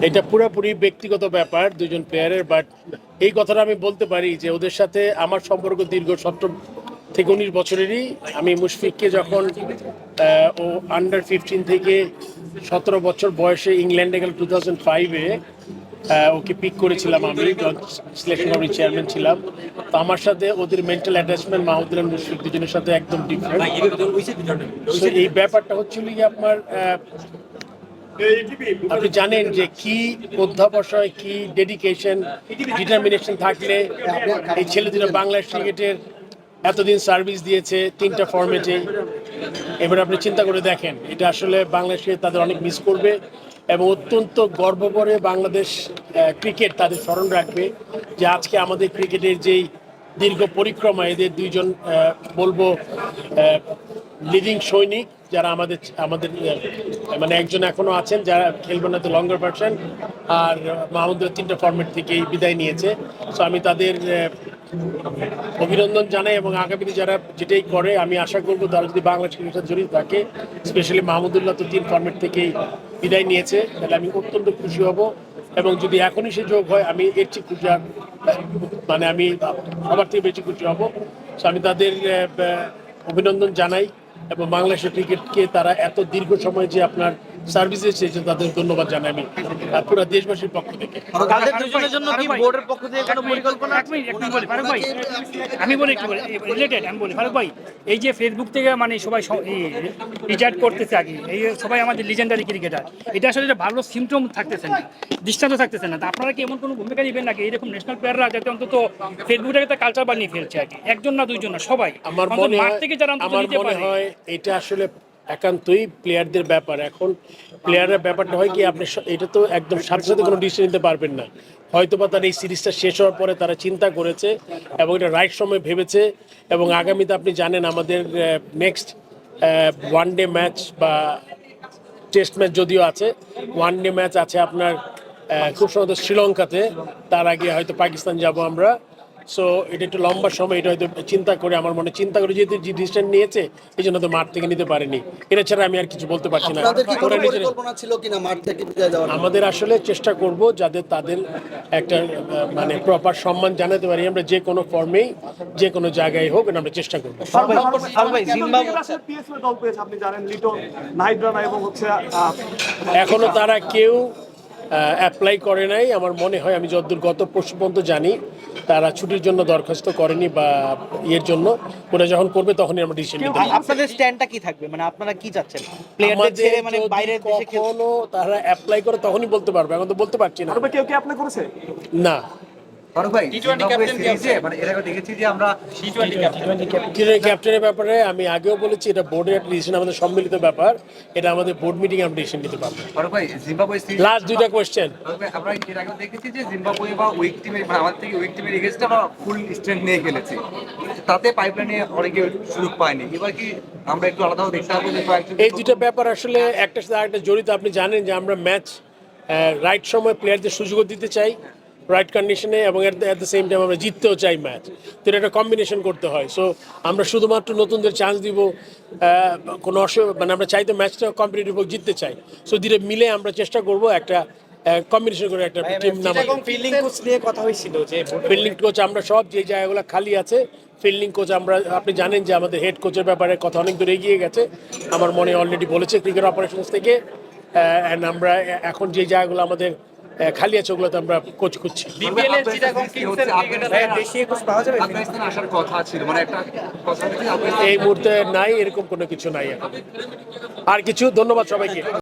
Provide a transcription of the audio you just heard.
এটা পুরোপুরি ব্যক্তিগত ব্যাপার দুজন প্লেয়ারের, বাট এই কথাটা আমি বলতে পারি যে ওদের সাথে আমার সম্পর্ক দীর্ঘ 17 থেকে 19 বছরেরই। আমি মুশফিককে যখন ও আন্ডার 15 থেকে 17 বছর বয়সে ইংল্যান্ডে গেল 2005-এ, ওকে পিক করেছিলাম, আমি সিলেকশন কমিটির চেয়ারম্যান ছিলাম। তো আমার সাথে ওদের মেন্টাল অ্যাটাচমেন্ট মাহমুদুল্লাহ মুশফিক দুজনের সাথে একদম ডিফারেন্ট। এই ব্যাপারটা হচ্ছিল কি আপনার আপনি জানেন যে কি অধ্যাবসায়, কি ডেডিকেশন, ডিটারমিনেশন থাকলে এই ছেলেদের বাংলাদেশ ক্রিকেটের এতদিন সার্ভিস দিয়েছে 3টা ফরম্যাটে। এবার আপনি চিন্তা করে দেখেন, এটা আসলে বাংলাদেশে তাদের অনেক মিস করবে এবং অত্যন্ত গর্ব করে বাংলাদেশ ক্রিকেট তাদের স্মরণ রাখবে যে আজকে আমাদের ক্রিকেটের যেই দীর্ঘ পরিক্রমা, এদের দুইজন বলবো লিডিং সৈনিক যারা আমাদের আমাদের মানে একজন এখনো আছেন যারা খেলবেন না, তো লঙ্গার ভার্সন, আর মাহমুদুল্লাহ 3টা ফরম্যাট থেকেই বিদায় নিয়েছে। সো আমি তাদের অভিনন্দন জানাই এবং আগামীতে যারা যেটাই করে আমি আশা করবো তারা যদি বাংলাদেশ ক্রিকেটের জড়িত থাকে, স্পেশালি মাহমুদুল্লাহ তো 3 ফরম্যাট থেকেই বিদায় নিয়েছে, তাহলে আমি অত্যন্ত খুশি হব। এবং যদি এখনই সে যোগ হয় আমি এর চেয়ে খুশি, মানে আমি সবার থেকে বেশি খুশি হব। সো আমি তাদের অভিনন্দন জানাই এবং বাংলাদেশের ক্রিকেটকে তারা এত দীর্ঘ সময় যে আপনার সার্ভিসে চেয়েছে তাদের ধন্যবাদ জানাই আমি পুরো দেশবাসীর পক্ষ থেকে। তাদের দুজনের জন্য কি বোর্ডের পক্ষ থেকে কোনো পরিকল্পনা? আমি বলি একটু রিলেটেড, আমি বলি ফারুক ভাই, এই যে ফেসবুক থেকে মানে সবাই রিচার্জ করতেছে আগে, এই সবাই আমাদের লিজেন্ডারি ক্রিকেটার, এটা আসলে একটা ভালো সিমটম থাকতেছে না, দৃষ্টান্ত থাকতেছে না। আপনারা কি এমন কোনো ভূমিকা নেবেন নাকি এরকম ন্যাশনাল প্লেয়াররা যাতে অন্তত ফেসবুকটাকে একটা কালচার বানিয়ে ফেলছে আর কি, একজন না দুইজন না সবাই, আমার মনে হয় এটা আসলে একান্তই প্লেয়ারদের ব্যাপার। এখন প্লেয়ারের ব্যাপারটা হয় কি, আপনি এটা তো একদম সাথে সাথে কোনো ডিসিশন নিতে পারবেন না। হয়তো বা তার এই সিরিজটা শেষ হওয়ার পরে তারা চিন্তা করেছে এবং এটা রাইট সময় ভেবেছে এবং আগামীতে আপনি জানেন আমাদের নেক্সট ওয়ানডে ম্যাচ বা টেস্ট ম্যাচ যদিও আছে, ওয়ানডে ম্যাচ আছে আপনার খুব সম্ভবত শ্রীলঙ্কাতে, তার আগে হয়তো পাকিস্তান যাব আমরা। সো এটা একটু লম্বা সময়, এটা হয়তো চিন্তা করে আমার মনে চিন্তা করে যেহেতু যে ডিসিশন নিয়েছে এই জন্য তো মাঠ থেকে নিতে পারেনি। এটা ছাড়া আমি আর কিছু বলতে পারছি না। আমাদের আসলে চেষ্টা করব যাতে তাদের একটা মানে প্রপার সম্মান জানাতে পারি আমরা, যে কোনো ফর্মেই যে কোনো জায়গায় হোক, এটা আমরা চেষ্টা করবো। এখনো তারা কেউ অ্যাপ্লাই করে নাই আমার মনে হয়, আমি যতদূর গত পরশু পর্যন্ত জানি তারা ছুটির জন্য দরখাস্ত করেনি বা ইয়ের জন্য, ওরা যখন করবে তখনই আমরা ডিসিশন নিতে পারবো। আপনাদের স্ট্যান্ডটা কি থাকবে, মানে আপনারা কি চাচ্ছেন প্লেয়ারদের ছেড়ে মানে বাইরের দেশে কখনো তারা অ্যাপ্লাই করে তখনই বলতে পারবে, এখন তো বলতে পারছি না। কেউ কি অ্যাপ্লাই করেছে? না। ফারুক ভাই, জিম্বাবুয়ে সিরিজে মানে এর আগে দেখেছি যে আমরা টি20 ক্যাপ্টেনের ব্যাপারে আমি আগেও বলেছি, এটা বোর্ডের একটা ডিসিশন, আমাদের সম্মিলিত ব্যাপার, এটা আমাদের বোর্ড মিটিং আমরা ডিসিশন নিতে পারবো। ফারুক ভাই, জিম্বাবুয়ে সিরিজ লাস্ট 2টা কোশ্চেন। আমরা এর আগে দেখেছি যে জিম্বাবুয়ে বা উইক টিমের মানে আমাদের থেকে উইক টিমের এগেইনস্টে আমরা ফুল স্ট্রেংথ নিয়ে খেলেছি, তাতে পাইপলাইনে অনেকে সুযোগ পায়নি। এবার কি আমরা একটু আলাদাভাবে দেখতে হবে যে এই 2টা ব্যাপার আসলে একটার সাথে আরেকটা জড়িত। আপনি জানেন যে আমরা ম্যাচ রাইট সময় প্লেয়ারদের সুযোগও দিতে চাই, রাইট কন্ডিশনে, এবং অ্যাট দ্য সেম টাইম আমরা জিততেও চাই ম্যাচ, তো এটা একটা কম্বিনেশন করতে হয়। সো আমরা শুধুমাত্র নতুনদের চান্স দিব কোনো মানে আমরা চাই তো ম্যাচটা কম্পিটিটিভ হোক, জিততে চাই। সো দুটো মিলে আমরা চেষ্টা করব একটা কম্বিনেশন করে একটা টিম নামাতে। ফিল্ডিং কোচ নিয়ে কথা হয়েছিল যে ফিল্ডিং কোচ আমরা সব যে জায়গাগুলো খালি আছে ফিল্ডিং কোচ আমরা, আপনি জানেন যে আমাদের হেড কোচের ব্যাপারে কথা অনেক দূর এগিয়ে গেছে, আমার মনে অলরেডি বলেছে ক্রিকেট অপারেশনস থেকে, অ্যান্ড আমরা এখন যে জায়গাগুলো আমাদের খালি আছে ওগুলোতে আমরা কোচ খুঁজছি। এই মুহূর্তে নাই, এরকম কোনো কিছু নাই এখন। আর কিছু ধন্যবাদ সবাইকে।